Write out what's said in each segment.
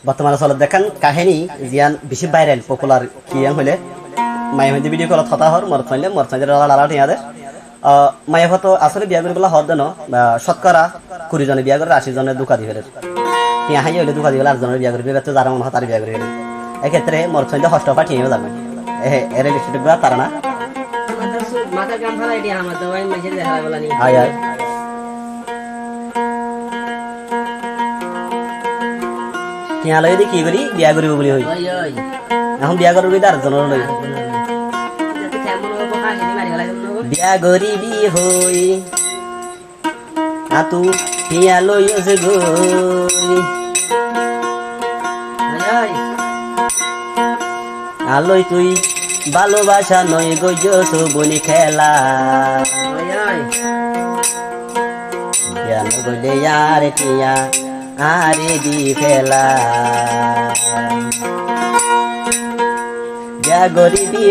বর্তমানে চলত দেখান কাহিনী জিয়ান বেশি ভাইরাল পপুলার কিয়াং হইলে মাই হইতে ভিডিও কল থতা হর মর চাইলে লালা ঠিয়া দে মাই হতো আসলে বিয়া করে হর দেন শতকরা 20 জনে বিয়া করে 80 জনের দুকা দি ফেলে টিয়া হাই হইলে দুকা দি গেলে 8 জনের বিয়া করে বেতে যারা মনে হয় তার বিয়া করে গেলে এক্ষেত্রে মর চাইলে হস্টপা ঠিয়া যাবে এর লিস্টেড গুলা তারা না মাথা কাম ফলাই দিয়া আমার দওয়াই মাঝে দেখা বলা নি আয় আয় টিয়া লই দি কি করি বিয়া করিব বলি হই ওই ওই এখন বিয়া করবি তার জনের লই বিয়া গরিবি হই আতু টিয়া লই আছে গই আলই তুই ভালোবাসা নয় গইজ তো বনি খেলা জ্ঞান গইলে আর টিয়া আরে দি ফেলা বিয়া গরিবি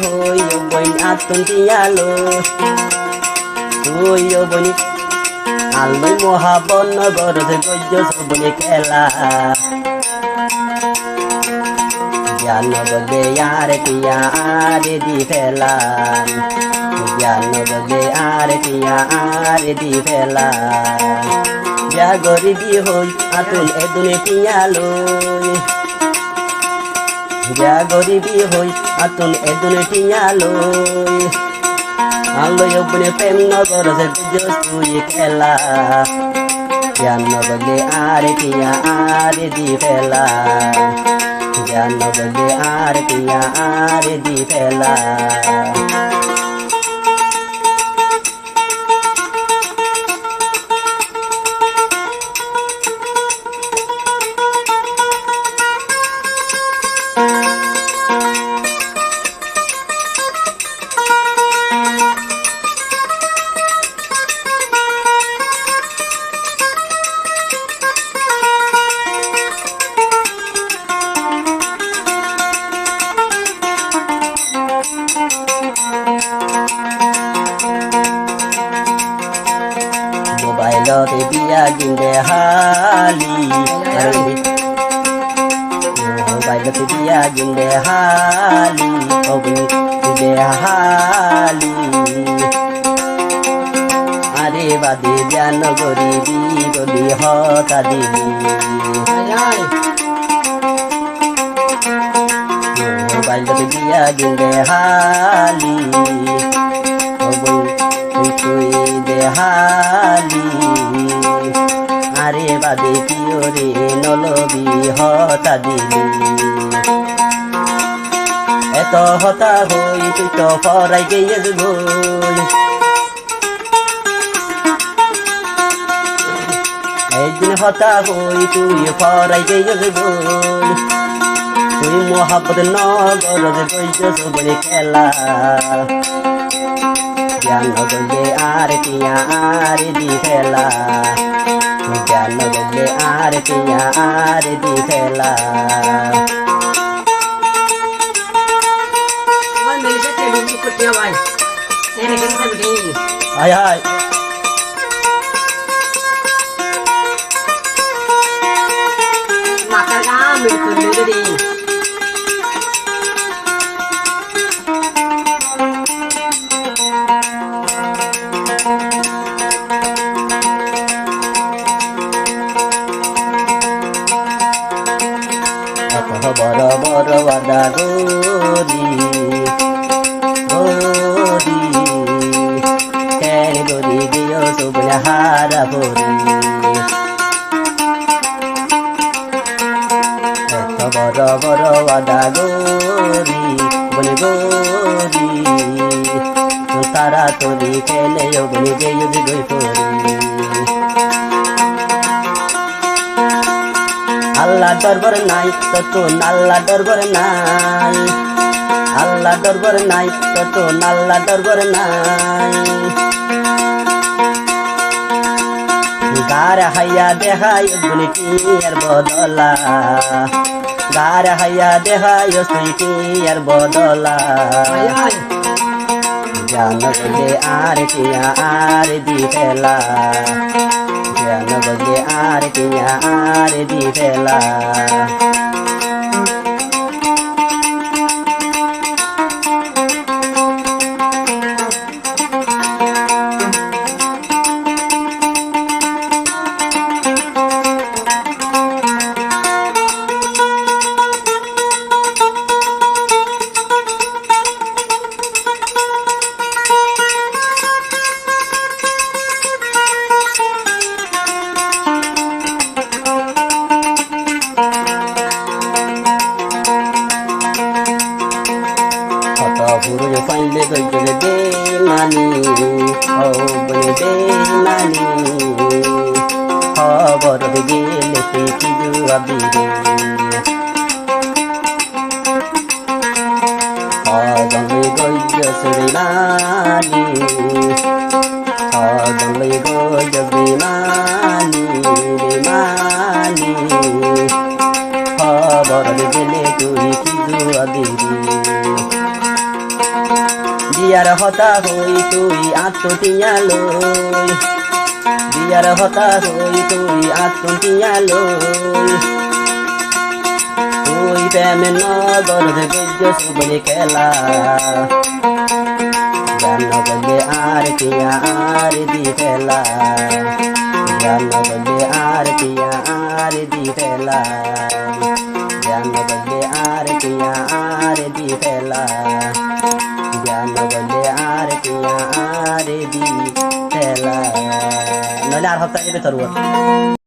হই বইন আতুন টিয়ালো তুই বনি আলমই মহাবন নগর গইজ তো বনি খেলা জ্ঞান বলে আর টিয়া আরে দি ফেলা জ্ঞান বলে আর টিয়া আরে দি ফেলা যা গরিবি হই আতুন এদুনে টিয়া লই যা গরিবি হই আতুন এদুনে টিয়া লই আলোয় বলে প্রেম নগর গুজস তুই খেলা জ্ঞান বলে আর টিয়া আরে দি ফেলা জ্ঞান বলে আর টিয়া আরে দি ফেলা মোবাইলতে বিয়া গিন্দে হালি মোবাইলতে বিয়া গিন্দে হালি অগ্নি দে হালি আরে বাদে জ্ঞান গরিবি বলি হতা দিলি মোবাইলতে বিয়া গিন্দে হালি তুই দেহালি আরে বাদে কিও রে নলবি হতা দিলি এত হতা হই তুই তো পরাই গিয়ে গই একদিন হতা হই তুই পরাই গিয়ে গই তুই মোহাব্বত নগর গইছ বলে খেলা জ্ঞান বলে আর টিয়া আর দি ফেলা জ্ঞান বলে আর টিয়া আর দি ফেলা আয় আয় মাথার কাম করলে রে বড় বড় বাদা গরি গরি কেন গরি দিও সুবলা হারা ভরি এত বড় বড় বাদা গরি বলি গরি তারা তোরি কেনে বলি গেই গই পরি আল্লাহ দরবার নাই তত নাল্লা দরবার নাই আল্লাহ দরবার নাই তত নাল্লা দরবার নাই গার হাইয়া দেহাই গুলিটি আর বদলা গার হাইয়া দেহাই সুইটি আর বদলা জান বলে আর টিয়া আর দি ফেলা জান বলে আর টিয়া আর দি ফেলা পুরো পাইলে গইলে দে মানি ও বলে দে মানি খবর গেলে কি জুয়াবি রে আগলে গইয়া সরে মানি আগলে গইয়া বে মানি রে মানি খবর গেলে তুই কি জুয়াবি রে বিয়ার হতা হই তুই আত্মটিয়া লই বিয়ার হতা হই তুই আত্মটিয়া লই তুই প্রেমে নগর গজ্য সুবলে খেলা জান বলে আর টিয়া আর দি ফেলা জান বলে আর টিয়া আর দি ফেলা জান বলে আর টিয়া আর দি ফেলা জ্ঞান বলে আর টিয়া আর দি ফেলা নইলে আর হপ্তাহ যাবে তোর